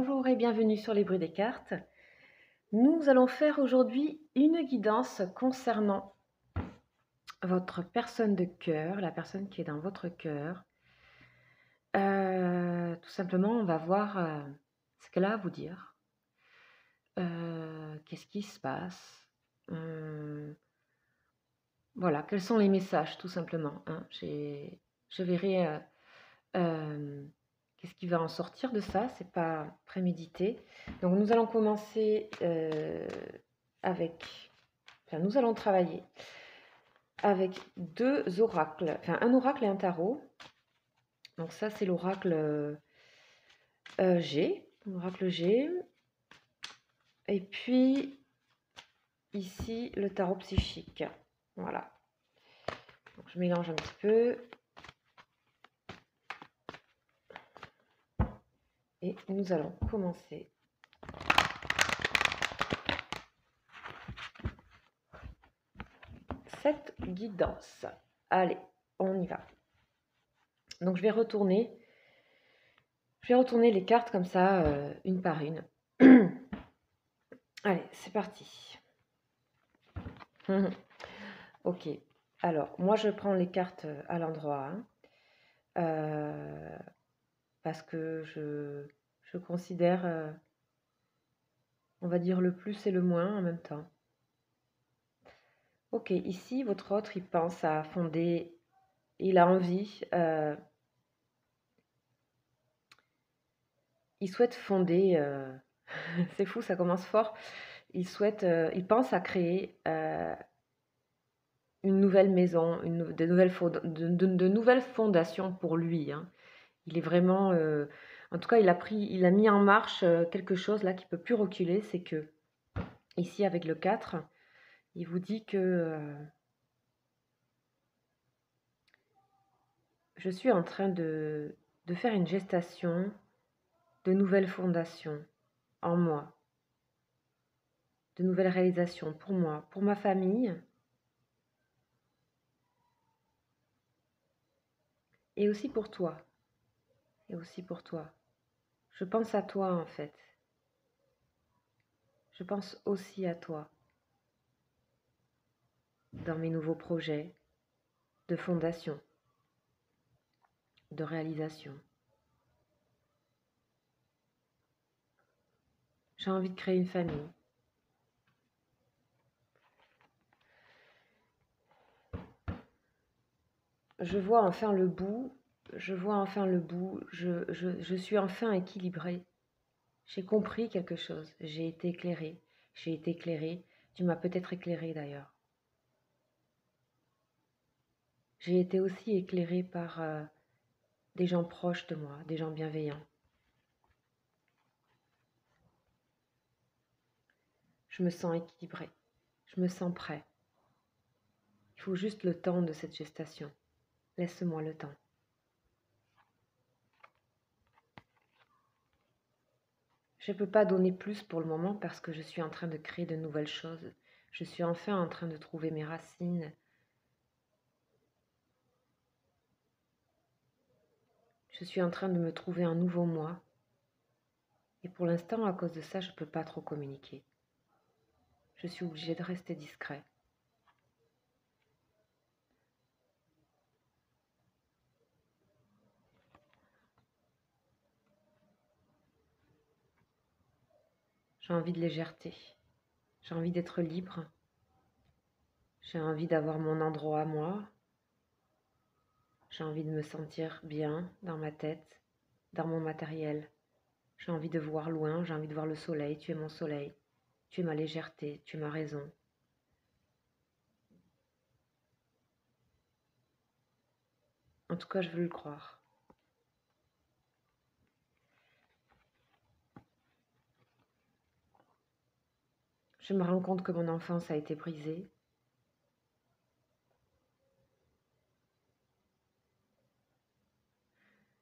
Bonjour et bienvenue sur les bruits des cartes. Nous allons faire aujourd'hui une guidance concernant votre personne de cœur, la personne qui est dans votre cœur. Tout simplement, on va voir ce qu'elle a à vous dire. Qu'est-ce qui se passe? Voilà, quels sont les messages, tout simplement, hein. Je verrai qu'est-ce qui va en sortir de ça, c'est pas prémédité. Donc nous allons commencer nous allons travailler avec deux oracles, enfin un oracle et un tarot. Donc ça c'est l'oracle G, l'oracle G. Et puis ici le tarot psychique. Voilà. Donc je mélange un petit peu. Et nous allons commencer. Cette guidance. Allez, on y va. Donc je vais retourner les cartes comme ça, une par une. Allez, c'est parti. Ok, alors moi je prends les cartes à l'endroit, hein, parce que je considère, on va dire, le plus et le moins en même temps. Ok, ici votre autre il pense à fonder, il a envie, il souhaite fonder, c'est fou, ça commence fort, il pense à créer une nouvelle maison, de nouvelles fondations pour lui, hein. Il est vraiment, en tout cas, il a mis en marche quelque chose là qui peut plus reculer. C'est que ici avec le 4, il vous dit que je suis en train de faire une gestation de nouvelles fondations en moi, de nouvelles réalisations pour moi, pour ma famille et aussi pour toi. Et aussi pour toi. Je pense à toi en fait. Je pense aussi à toi dans mes nouveaux projets de fondation, de réalisation. J'ai envie de créer une famille. Je vois enfin le bout. Je vois enfin le bout. Je suis enfin équilibrée. J'ai compris quelque chose. J'ai été éclairée. J'ai été éclairée. Tu m'as peut-être éclairée d'ailleurs. J'ai été aussi éclairée par des gens proches de moi, des gens bienveillants. Je me sens équilibrée. Je me sens prêt. Il faut juste le temps de cette gestation. Laisse-moi le temps. Je ne peux pas donner plus pour le moment parce que je suis en train de créer de nouvelles choses. Je suis enfin en train de trouver mes racines. Je suis en train de me trouver un nouveau moi. Et pour l'instant, à cause de ça, je ne peux pas trop communiquer. Je suis obligée de rester discret. J'ai envie de légèreté. J'ai envie d'être libre. J'ai envie d'avoir mon endroit à moi. J'ai envie de me sentir bien dans ma tête, dans mon matériel. J'ai envie de voir loin, j'ai envie de voir le soleil. Tu es mon soleil. Tu es ma légèreté, tu es ma raison. En tout cas, je veux le croire. Je me rends compte que mon enfance a été brisée.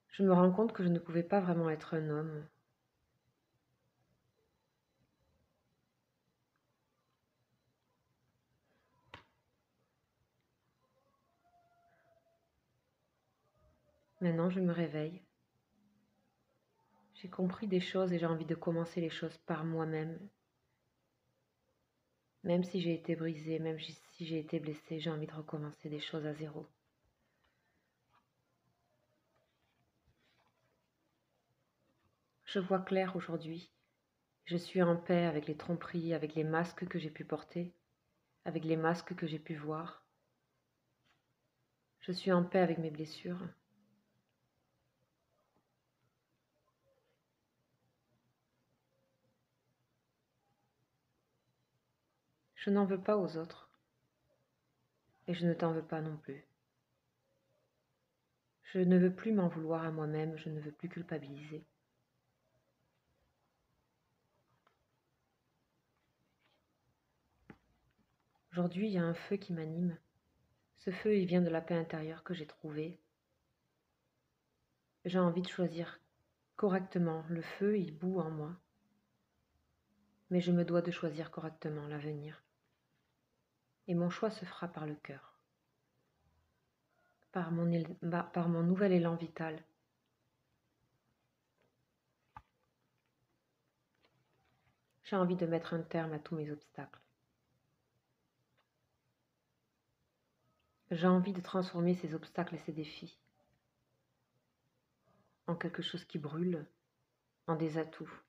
Je me rends compte que je ne pouvais pas vraiment être un homme. Maintenant, je me réveille. J'ai compris des choses et j'ai envie de commencer les choses par moi-même. Même si j'ai été brisée, même si j'ai été blessée, j'ai envie de recommencer des choses à zéro. Je vois clair aujourd'hui. Je suis en paix avec les tromperies, avec les masques que j'ai pu porter, avec les masques que j'ai pu voir. Je suis en paix avec mes blessures. Je n'en veux pas aux autres. Et je ne t'en veux pas non plus. Je ne veux plus m'en vouloir à moi-même, je ne veux plus culpabiliser. Aujourd'hui, il y a un feu qui m'anime. Ce feu, il vient de la paix intérieure que j'ai trouvée. J'ai envie de choisir correctement. Le feu, il bout en moi. Mais je me dois de choisir correctement l'avenir. Et mon choix se fera par le cœur, par mon nouvel élan vital. J'ai envie de mettre un terme à tous mes obstacles. J'ai envie de transformer ces obstacles et ces défis en quelque chose qui brûle, en des atouts.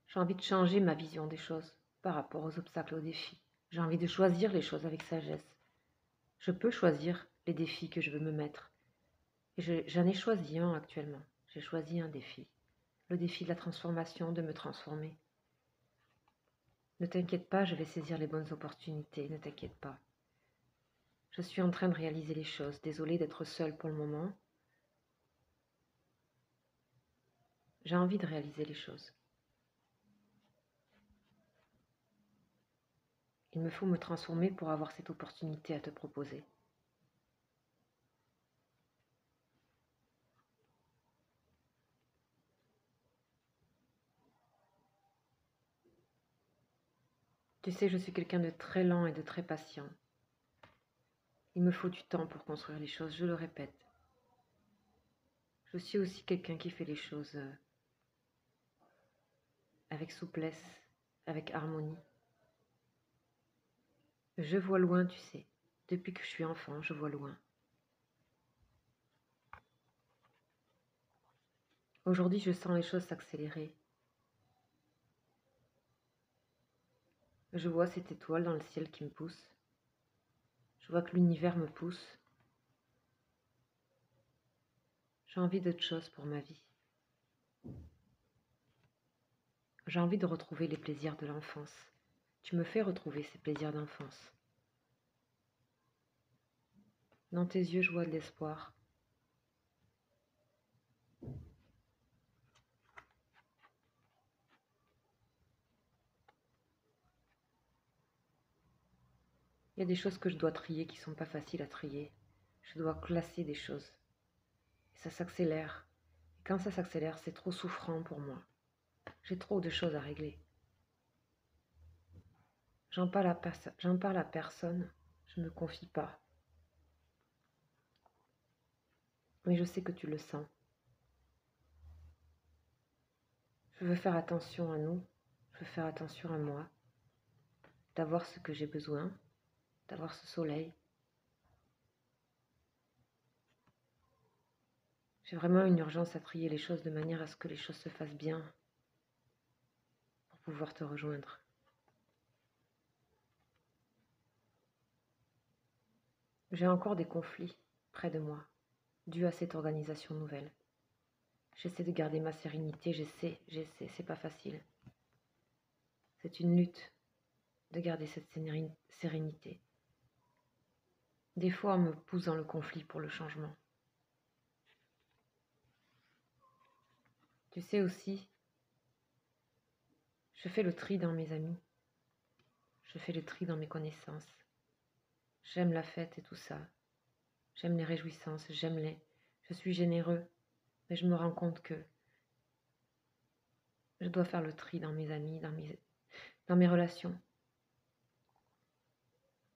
J'ai envie de changer ma vision des choses par rapport aux obstacles, aux défis. J'ai envie de choisir les choses avec sagesse. Je peux choisir les défis que je veux me mettre. Et j'en ai choisi un actuellement. J'ai choisi un défi. Le défi de la transformation, de me transformer. Ne t'inquiète pas, je vais saisir les bonnes opportunités, ne t'inquiète pas. Je suis en train de réaliser les choses. Désolée d'être seule pour le moment. J'ai envie de réaliser les choses. Il me faut me transformer pour avoir cette opportunité à te proposer. Tu sais, je suis quelqu'un de très lent et de très patient. Il me faut du temps pour construire les choses, je le répète. Je suis aussi quelqu'un qui fait les choses avec souplesse, avec harmonie. Je vois loin, tu sais. Depuis que je suis enfant, je vois loin. Aujourd'hui, je sens les choses s'accélérer. Je vois cette étoile dans le ciel qui me pousse. Je vois que l'univers me pousse. J'ai envie d'autre chose pour ma vie. J'ai envie de retrouver les plaisirs de l'enfance. Tu me fais retrouver ces plaisirs d'enfance. Dans tes yeux, je vois de l'espoir. Il y a des choses que je dois trier qui ne sont pas faciles à trier. Je dois classer des choses. Et ça s'accélère. Et quand ça s'accélère, c'est trop souffrant pour moi. J'ai trop de choses à régler. J'en parle à personne. Je ne me confie pas. Mais je sais que tu le sens. Je veux faire attention à nous. Je veux faire attention à moi. D'avoir ce que j'ai besoin. D'avoir ce soleil. J'ai vraiment une urgence à trier les choses de manière à ce que les choses se fassent bien pour pouvoir te rejoindre. J'ai encore des conflits près de moi, dus à cette organisation nouvelle. J'essaie de garder ma sérénité, j'essaie, c'est pas facile. C'est une lutte de garder cette sérénité. Des fois, on me pousse dans le conflit pour le changement. Tu sais aussi, je fais le tri dans mes amis. Je fais le tri dans mes connaissances. J'aime la fête et tout ça. J'aime les réjouissances, Je suis généreux, mais je me rends compte que je dois faire le tri dans mes amis, dans mes relations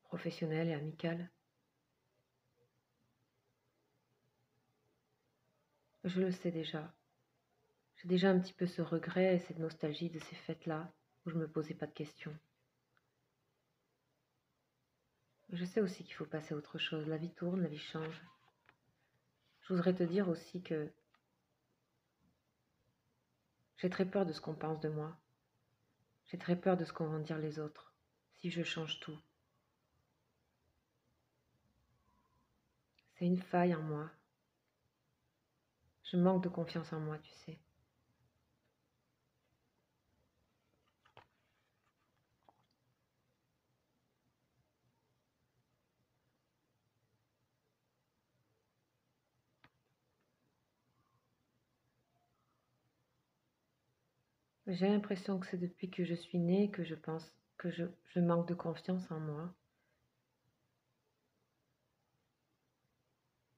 professionnelles et amicales. Je le sais déjà. J'ai déjà un petit peu ce regret et cette nostalgie de ces fêtes-là où je me posais pas de questions. Je sais aussi qu'il faut passer à autre chose. La vie tourne, la vie change. Je voudrais te dire aussi que j'ai très peur de ce qu'on pense de moi. J'ai très peur de ce qu'ont vont dire les autres si je change tout. C'est une faille en moi. Je manque de confiance en moi, tu sais. J'ai l'impression que c'est depuis que je suis née que je pense que je manque de confiance en moi.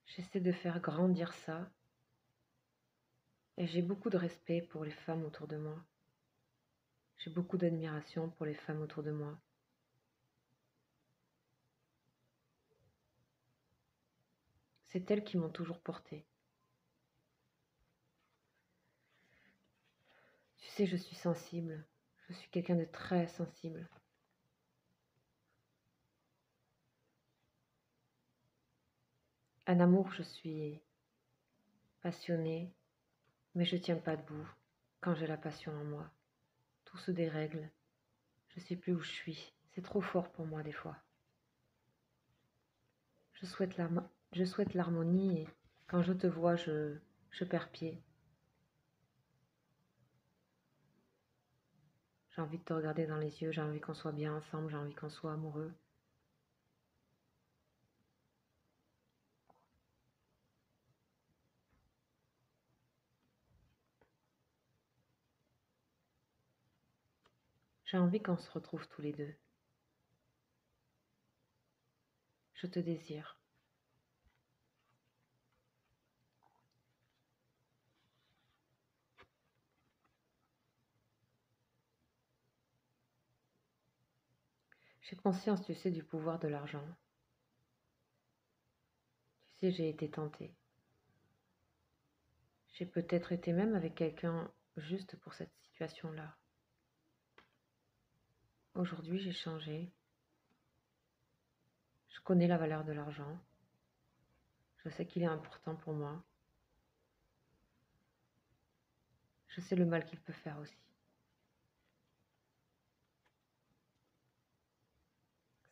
J'essaie de faire grandir ça et j'ai beaucoup de respect pour les femmes autour de moi. J'ai beaucoup d'admiration pour les femmes autour de moi. C'est elles qui m'ont toujours portée. Tu sais, je suis sensible. Je suis quelqu'un de très sensible. En amour, je suis passionnée, mais je tiens pas debout quand j'ai la passion en moi. Tout se dérègle. Je sais plus où je suis. C'est trop fort pour moi des fois. Je souhaite l'harmonie et quand je te vois, je perds pied. J'ai envie de te regarder dans les yeux, j'ai envie qu'on soit bien ensemble, j'ai envie qu'on soit amoureux. J'ai envie qu'on se retrouve tous les deux. Je te désire. J'ai conscience, tu sais, du pouvoir de l'argent. Tu sais, j'ai été tentée. J'ai peut-être été même avec quelqu'un juste pour cette situation-là. Aujourd'hui, j'ai changé. Je connais la valeur de l'argent. Je sais qu'il est important pour moi. Je sais le mal qu'il peut faire aussi.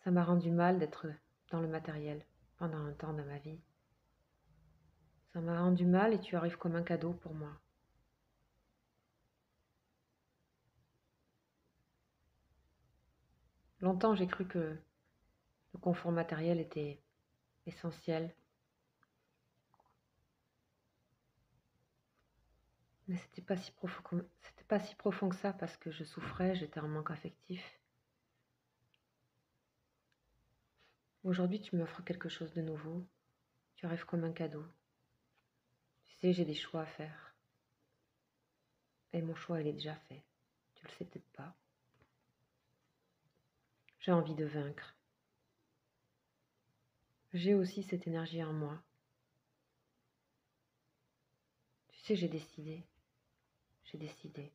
Ça m'a rendu mal d'être dans le matériel pendant un temps de ma vie. Ça m'a rendu mal et tu arrives comme un cadeau pour moi. Longtemps, j'ai cru que le confort matériel était essentiel, mais c'était pas si profond que ça parce que je souffrais, j'étais en manque affectif. Aujourd'hui, tu m'offres quelque chose de nouveau. Tu arrives comme un cadeau. Tu sais, j'ai des choix à faire. Et mon choix, il est déjà fait. Tu le sais peut-être pas. J'ai envie de vaincre. J'ai aussi cette énergie en moi. Tu sais, j'ai décidé. J'ai décidé.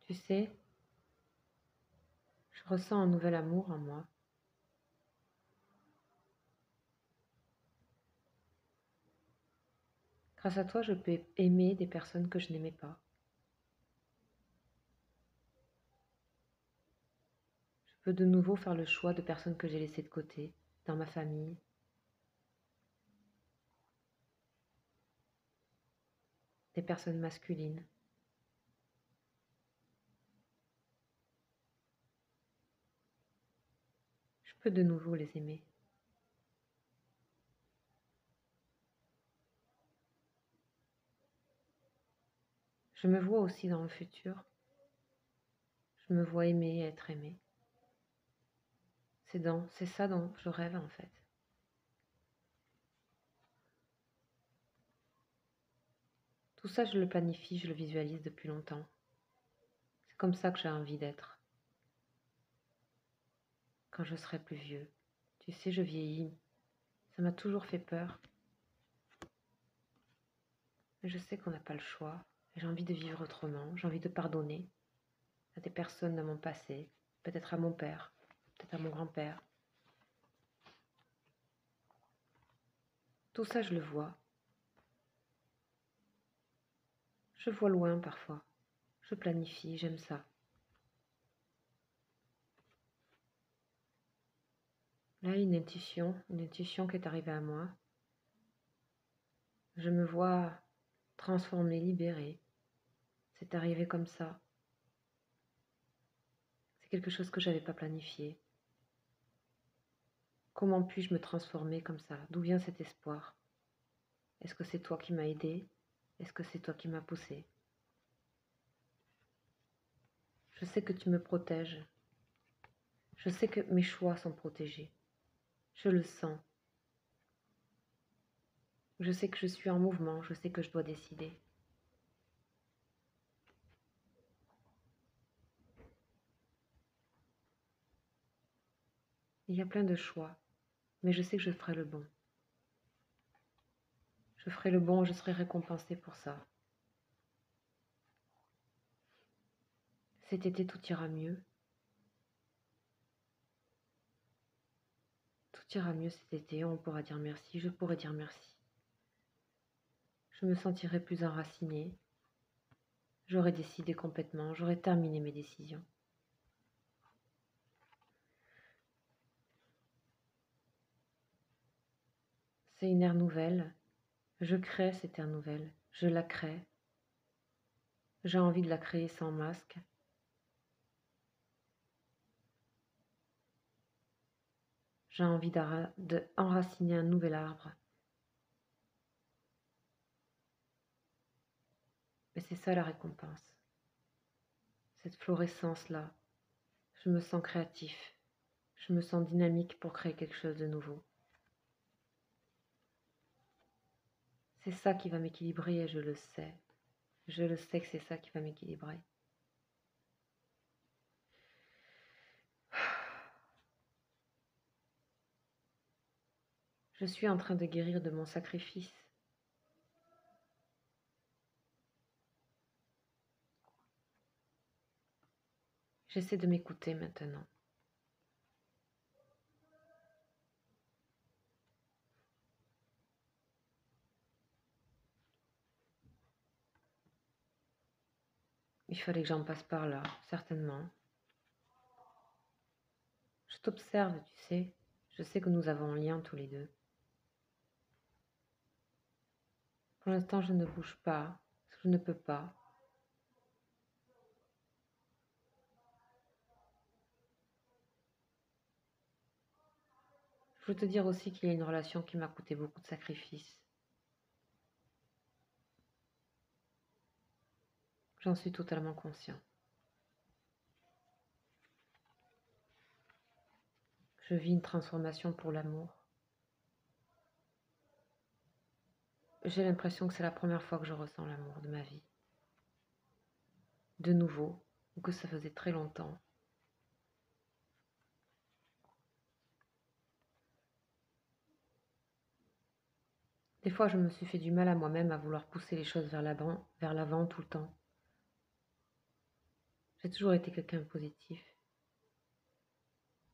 Tu sais, je ressens un nouvel amour en moi. Grâce à toi, je peux aimer des personnes que je n'aimais pas. Je peux de nouveau faire le choix de personnes que j'ai laissées de côté, dans ma famille. Des personnes masculines. Je peux de nouveau les aimer. Je me vois aussi dans le futur. Je me vois aimer et être aimée. C'est ça dont je rêve en fait. Tout ça, je le planifie, je le visualise depuis longtemps. C'est comme ça que j'ai envie d'être. quand je serai plus vieux. Tu sais, je vieillis. Ça m'a toujours fait peur. Mais je sais qu'on n'a pas le choix. J'ai envie de vivre autrement. J'ai envie de pardonner à des personnes de mon passé. Peut-être à mon père, peut-être à mon grand-père. Tout ça, je le vois. Je vois loin parfois. Je planifie, j'aime ça. Là, une intuition qui est arrivée à moi. Je me vois transformée, libérée. C'est arrivé comme ça. C'est quelque chose que je n'avais pas planifié. Comment puis-je me transformer comme ça? D'où vient cet espoir? Est-ce que c'est toi qui m'as aidé? Est-ce que c'est toi qui m'as poussé? Je sais que tu me protèges. Je sais que mes choix sont protégés. Je le sens. Je sais que je suis en mouvement. Je sais que je dois décider. Il y a plein de choix, mais je sais que je ferai le bon. Je ferai le bon, je serai récompensée pour ça. Cet été, tout ira mieux. Tout ira mieux cet été, on pourra dire merci, je pourrai dire merci. Je me sentirai plus enracinée. J'aurai décidé complètement, j'aurai terminé mes décisions. C'est une ère nouvelle. Je crée cette ère nouvelle. Je la crée. J'ai envie de la créer sans masque. J'ai envie d'enraciner un nouvel arbre. Et c'est ça la récompense. Cette florescence-là. Je me sens créatif. Je me sens dynamique pour créer quelque chose de nouveau. C'est ça qui va m'équilibrer et je le sais. Je le sais que c'est ça qui va m'équilibrer. Je suis en train de guérir de mon sacrifice. J'essaie de m'écouter maintenant. Il fallait que j'en passe par là, certainement. Je t'observe, tu sais. Je sais que nous avons un lien tous les deux. Pour l'instant, je ne bouge pas, parce que je ne peux pas. Je veux te dire aussi qu'il y a une relation qui m'a coûté beaucoup de sacrifices. J'en suis totalement conscient. Je vis une transformation pour l'amour. J'ai l'impression que c'est la première fois que je ressens l'amour de ma vie. De nouveau, ou que ça faisait très longtemps. Des fois, je me suis fait du mal à moi-même à vouloir pousser les choses vers l'avant tout le temps. J'ai toujours été quelqu'un de positif,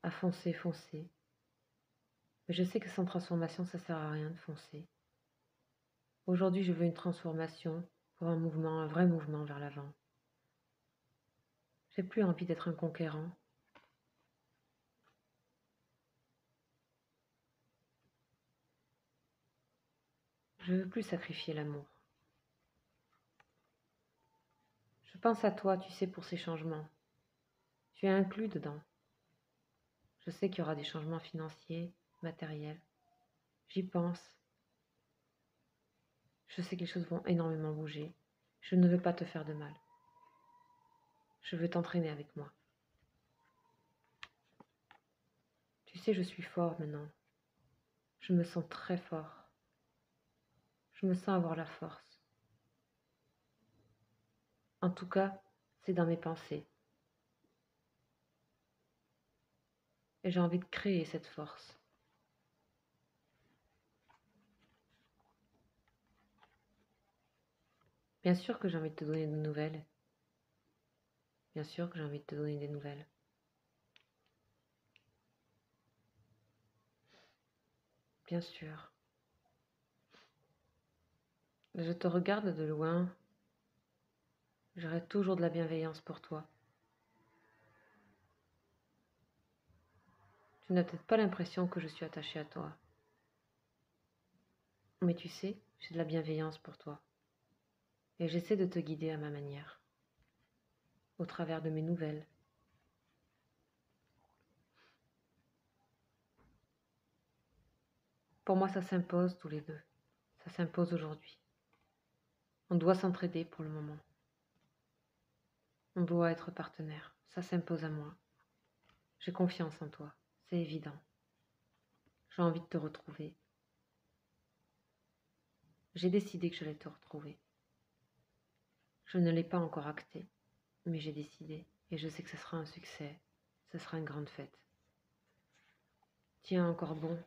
à foncer, foncer. Mais je sais que sans transformation, ça sert à rien de foncer. Aujourd'hui, je veux une transformation pour un mouvement, un vrai mouvement vers l'avant. J'ai plus envie d'être un conquérant. Je veux plus sacrifier l'amour. Je pense à toi, tu sais, pour ces changements. Tu es inclus dedans. Je sais qu'il y aura des changements financiers, matériels. J'y pense. Je sais que les choses vont énormément bouger. Je ne veux pas te faire de mal. Je veux t'entraîner avec moi. Tu sais, je suis fort maintenant. Je me sens très fort. Je me sens avoir la force. En tout cas, c'est dans mes pensées. Et j'ai envie de créer cette force. Bien sûr que j'ai envie de te donner des nouvelles. Bien sûr que j'ai envie de te donner des nouvelles. Bien sûr. Je te regarde de loin. J'aurai toujours de la bienveillance pour toi. Tu n'as peut-être pas l'impression que je suis attachée à toi. Mais tu sais, j'ai de la bienveillance pour toi. Et j'essaie de te guider à ma manière. Au travers de mes nouvelles. Pour moi, ça s'impose tous les deux. Ça s'impose aujourd'hui. On doit s'entraider pour le moment. On doit être partenaires. Ça s'impose à moi. J'ai confiance en toi. C'est évident. J'ai envie de te retrouver. J'ai décidé que j'allais te retrouver. Je ne l'ai pas encore acté, mais j'ai décidé. Et je sais que ce sera un succès. Ce sera une grande fête. Tiens encore bon.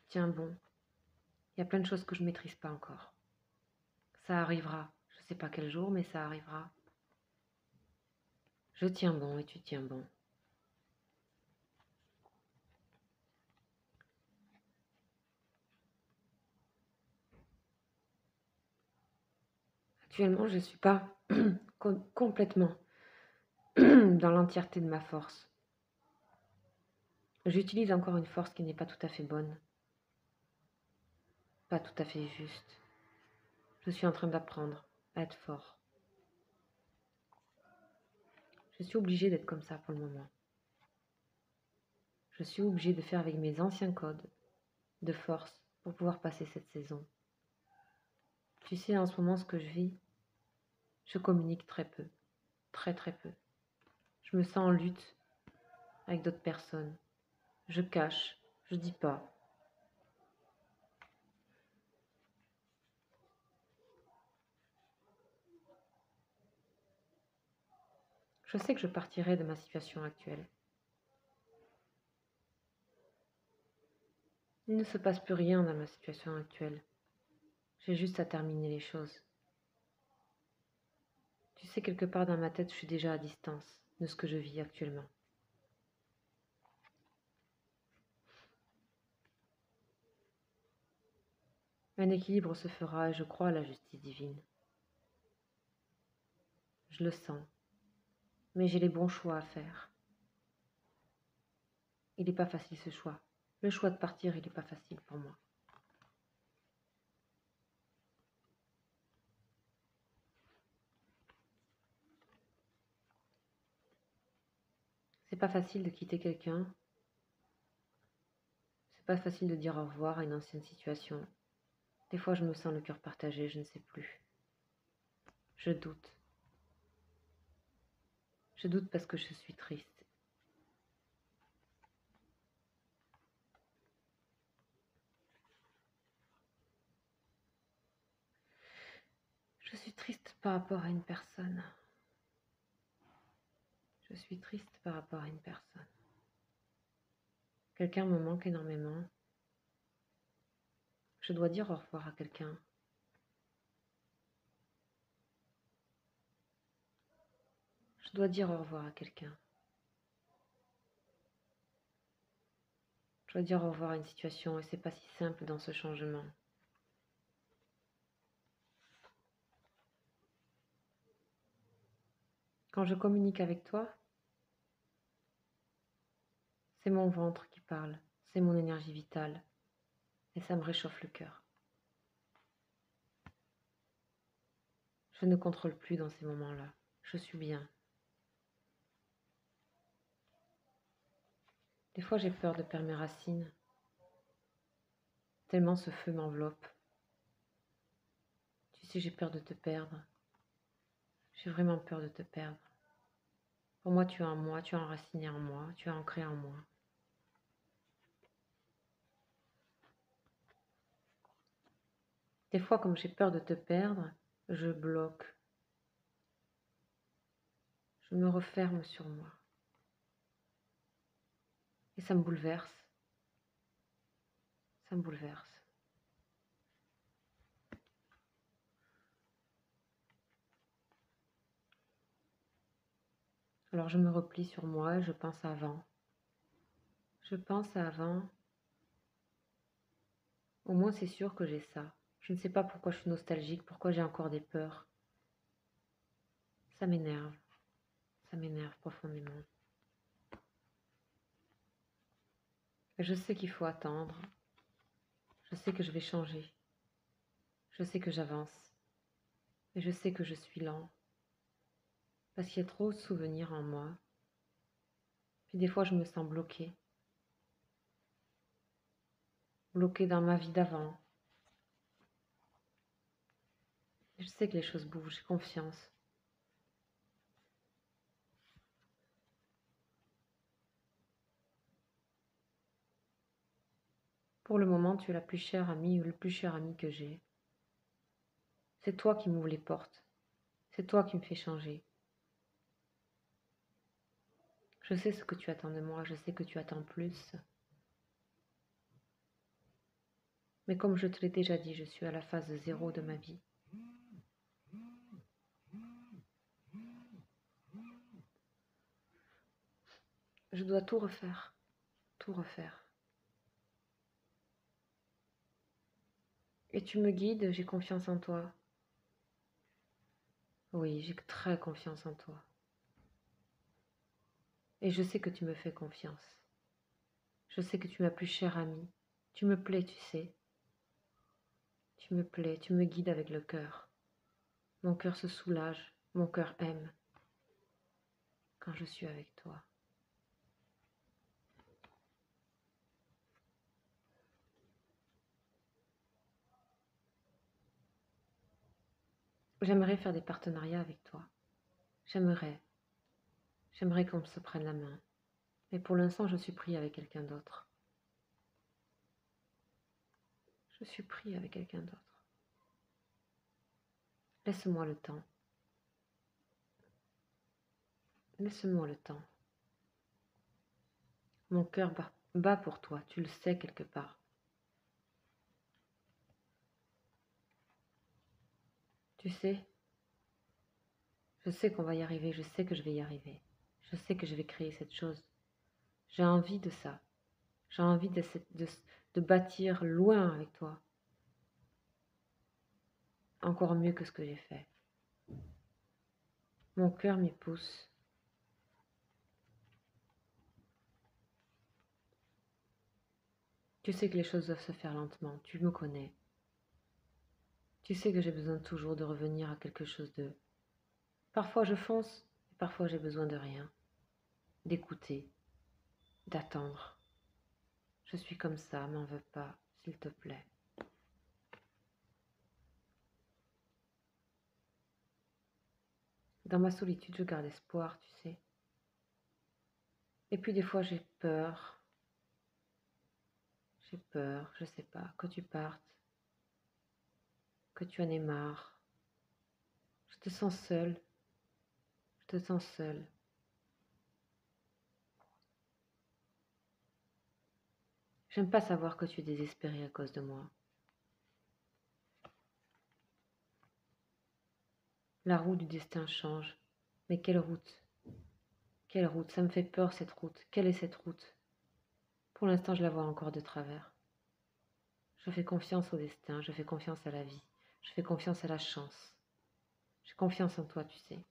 Tiens bon. Il y a plein de choses que je ne maîtrise pas encore. Ça arrivera. Je ne sais pas quel jour, mais ça arrivera. Je tiens bon et tu tiens bon. Actuellement, je ne suis pas complètement dans l'entièreté de ma force. J'utilise encore une force qui n'est pas tout à fait bonne, pas tout à fait juste. Je suis en train d'apprendre à être fort. Je suis obligée d'être comme ça pour le moment. Je suis obligée de faire avec mes anciens codes de force pour pouvoir passer cette saison. Tu sais, en ce moment, ce que je vis, je communique très peu, très très peu. Je me sens en lutte avec d'autres personnes. Je cache, je dis pas. Je sais que je partirai de ma situation actuelle. Il ne se passe plus rien dans ma situation actuelle. J'ai juste à terminer les choses. Tu sais, quelque part dans ma tête, je suis déjà à distance de ce que je vis actuellement. Un équilibre se fera et je crois à la justice divine. Je le sens, mais j'ai les bons choix à faire. Il n'est pas facile ce choix. Le choix de partir, il n'est pas facile pour moi. C'est pas facile de quitter quelqu'un. C'est pas facile de dire au revoir à une ancienne situation. Des fois, je me sens le cœur partagé, je ne sais plus. Je doute. Je doute parce que je suis triste. Je suis triste par rapport à une personne. Je suis triste par rapport à une personne. Quelqu'un me manque énormément. Je dois dire au revoir à quelqu'un. Je dois dire au revoir à quelqu'un. Je dois dire au revoir à une situation et c'est pas si simple dans ce changement. Quand je communique avec toi, c'est mon ventre qui parle, c'est mon énergie vitale et ça me réchauffe le cœur. Je ne contrôle plus dans ces moments-là. Je suis bien. Des fois, j'ai peur de perdre mes racines, tellement ce feu m'enveloppe. Tu sais, j'ai peur de te perdre. J'ai vraiment peur de te perdre. Pour moi, tu es en moi, tu es enraciné en moi, tu es ancré en moi. Des fois, comme j'ai peur de te perdre, je bloque. Je me referme sur moi. Et ça me bouleverse. Ça me bouleverse. Alors je me replie sur moi et je pense à avant. Je pense à avant. Au moins c'est sûr que j'ai ça. Je ne sais pas pourquoi je suis nostalgique, pourquoi j'ai encore des peurs. Ça m'énerve. Ça m'énerve profondément. Et je sais qu'il faut attendre. Je sais que je vais changer. Je sais que j'avance. Et je sais que je suis lent. Parce qu'il y a trop de souvenirs en moi. Puis des fois je me sens bloquée. Bloquée dans ma vie d'avant. Je sais que les choses bougent, j'ai confiance. Pour le moment, tu es la plus chère amie ou le plus cher ami que j'ai. C'est toi qui m'ouvres les portes. C'est toi qui me fais changer. Je sais ce que tu attends de moi, je sais que tu attends plus. Mais comme je te l'ai déjà dit, je suis à la phase 0 de ma vie. Je dois tout refaire. Tout refaire. Et tu me guides, j'ai confiance en toi. Oui, j'ai très confiance en toi. Et je sais que tu me fais confiance. Je sais que tu es ma plus chère amie. Tu me plais, tu sais. Tu me plais, tu me guides avec le cœur. Mon cœur se soulage, mon cœur aime quand je suis avec toi. J'aimerais faire des partenariats avec toi. J'aimerais. J'aimerais qu'on se prenne la main. Mais pour l'instant, je suis pris avec quelqu'un d'autre. Je suis pris avec quelqu'un d'autre. Laisse-moi le temps. Laisse-moi le temps. Mon cœur bat pour toi, tu le sais quelque part. Tu sais, je sais qu'on va y arriver, je sais que je vais y arriver. Je sais que je vais créer cette chose. J'ai envie de ça. J'ai envie de bâtir loin avec toi. Encore mieux que ce que j'ai fait. Mon cœur m'y pousse. Tu sais que les choses doivent se faire lentement, tu me connais. Tu sais que j'ai besoin toujours de revenir à quelque chose de... Parfois je fonce, et parfois j'ai besoin de rien. D'écouter, d'attendre. Je suis comme ça, m'en veux pas, s'il te plaît. Dans ma solitude, je garde espoir, tu sais. Et puis des fois j'ai peur. J'ai peur, je sais pas, que tu partes, que tu en aies marre. Je te sens seule. Je te sens seule. J'aime pas savoir que tu es désespérée à cause de moi. La roue du destin change. Mais quelle route? Quelle route? Ça me fait peur cette route. Quelle est cette route? Pour l'instant, je la vois encore de travers. Je fais confiance au destin, je fais confiance à la vie, je fais confiance à la chance. J'ai confiance en toi, tu sais.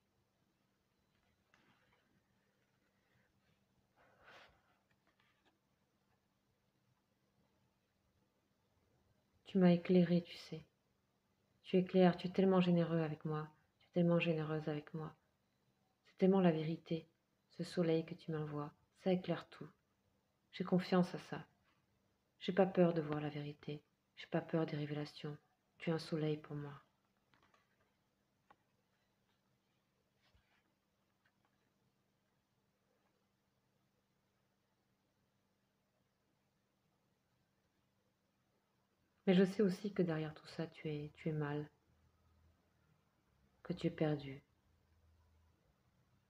Tu m'as éclairé, tu sais. Tu éclaires, tu es tellement généreux avec moi. Tu es tellement généreuse avec moi. C'est tellement la vérité, ce soleil que tu m'envoies. Ça éclaire tout. J'ai confiance à ça. J'ai pas peur de voir la vérité. J'ai pas peur des révélations. Tu es un soleil pour moi. Mais je sais aussi que derrière tout ça, tu es mal, que tu es perdu,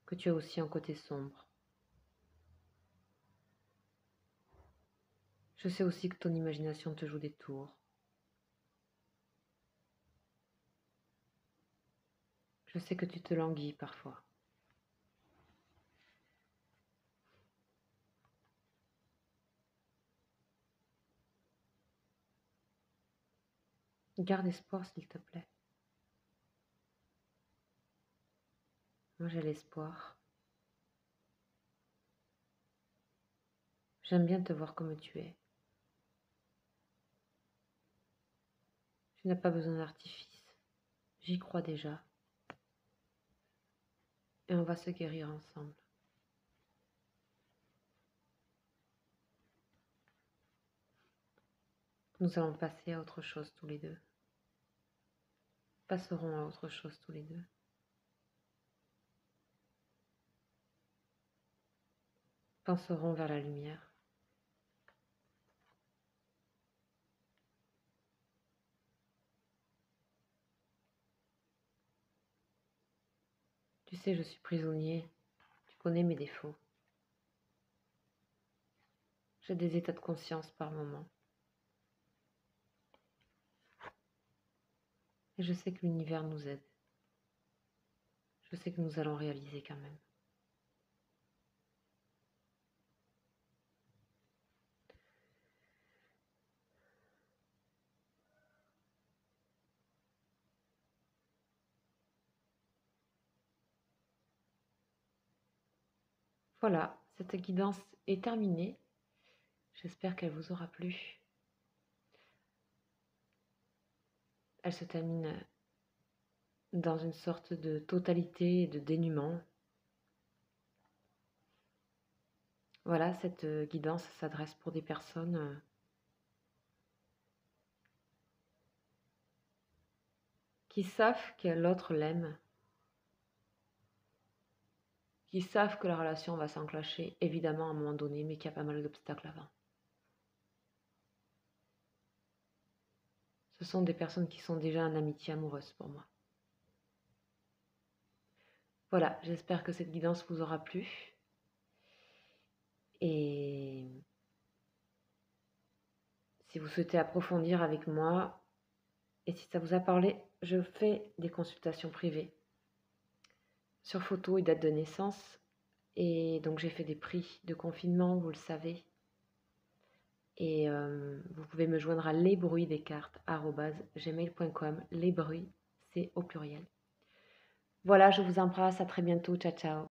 que tu as aussi un côté sombre. Je sais aussi que ton imagination te joue des tours. Je sais que tu te languis parfois. Garde espoir, s'il te plaît. Moi, j'ai l'espoir. J'aime bien te voir comme tu es. Tu n'as pas besoin d'artifice. J'y crois déjà. Et on va se guérir ensemble. Nous allons passer à autre chose tous les deux. Passerons à autre chose tous les deux. Penserons vers la lumière. Tu sais, je suis prisonnier. Tu connais mes défauts. J'ai des états de conscience par moments. Et je sais que l'univers nous aide. Je sais que nous allons réaliser quand même. Voilà, cette guidance est terminée. J'espère qu'elle vous aura plu. Elle se termine dans une sorte de totalité et de dénuement. Voilà, cette guidance s'adresse pour des personnes qui savent que l'autre l'aime, qui savent que la relation va s'enclencher, évidemment, à un moment donné, mais qu'il y a pas mal d'obstacles avant. Ce sont des personnes qui sont déjà en amitié amoureuse pour moi. Voilà, j'espère que cette guidance vous aura plu. Et si vous souhaitez approfondir avec moi, et si ça vous a parlé, je fais des consultations privées sur photo et date de naissance. Et donc j'ai fait des prix de confinement, vous le savez. Et vous pouvez me joindre à lesbruitsdescartes@gmail.com. Les bruits, c'est au pluriel. Voilà, je vous embrasse, à très bientôt, ciao ciao.